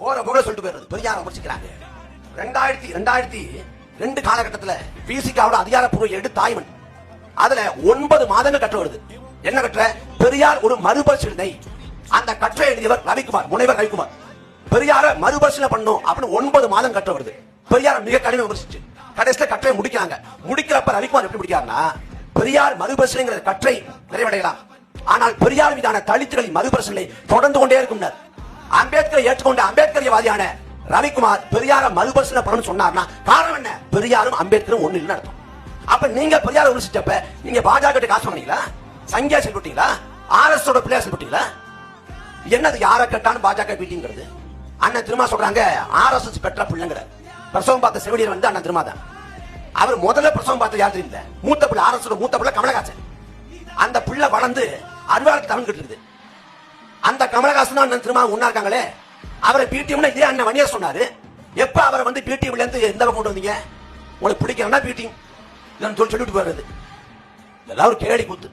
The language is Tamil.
போற போக சொல்லிட்டு போயிடுறது பெரியார விமர்சிக்கிறாங்க. 2002 காலகட்டத்தில் பிசிகாவோட அதிகாரப்பூர்வ எடு தாய்மன் அதுல 9 மாதங்கள் கற்ற வருது. என்ன கற்ற? பெரியார் ஒரு மறுபரிசீலனை. அந்த கற்றை எழுதியவர் ரவிக்குமார், முனைவர் ரவிக்குமார். பெரியார மறுபரிசீலனை பண்ணும் அப்படின்னு 9 மாதம் கற்ற வருது. பெரியார மிக கடுமையாக விமர்சிச்சு கடைசியில கற்றை முடிக்கிறாங்க. முடிக்கிறப்ப ரவிக்குமார் எப்படி முடிக்கிறார்னா, பெரியார் மறுபரிசீலனை கற்றை நிறைவடையலாம், ஆனால் பெரியார் மீதான தலித்துகளின் மறுபரிசீலனை தொடர்ந்து கொண்டே இருக்கும். அம்பேத்கரை ஏற்றுக்கொண்ட அம்பேத்கரியவாதியான ரவிக்குமார் பெரியார மறுபரிசீலனை பண்ணணும்னு சொன்னார்னா காரணம் என்ன? பெரியாரும் அம்பேத்கரும் ஒண்ணு இல்லைன்னு அர்த்தம். அப்ப நீங்க பெரியார விமர்சிச்சப்ப நீங்க பாஜக கிட்ட காசு பண்ணீங்களா? சங்கியா செயல்பட்டீங்களா? RS ஓட பிள்ளையா செயல்பட்டீங்களா? என்னது யார கேட்டாலும் பாஜக பீட்டிங்கிறது? அண்ணன் திருமா சொல்றாங்க RSS பெற்ற பிள்ளைங்கிற. பிரசவம் பார்த்த செவிலியர் வந்து அண்ணன் திருமா தான். அவர் முதல்ல பிரசவம் பார்த்த யாரு இல்ல, மூத்த பிள்ளை RSS மூத்த பிள்ளை கமலஹாசன். அந்த பிள்ளை வளர்ந்து அறிவாளர் தமிழ் இருக்குது. அந்த கமலஹாசன் அண்ணன் திருமா ஒன்னா இருக்காங்களே, அவரை பிடிஎம்னா இதே அண்ணன் வணியர் சொன்னாரு. எப்ப அவரை வந்து பிடிஎம்ல இருந்து எந்த பக்கம் கொண்டு வந்தீங்க? உங்களுக்கு பிடிக்கலன்னா பிடிஎம் சொல்லிட்டு போறது. இதெல்லாம் ஒரு கேடி கூத்து.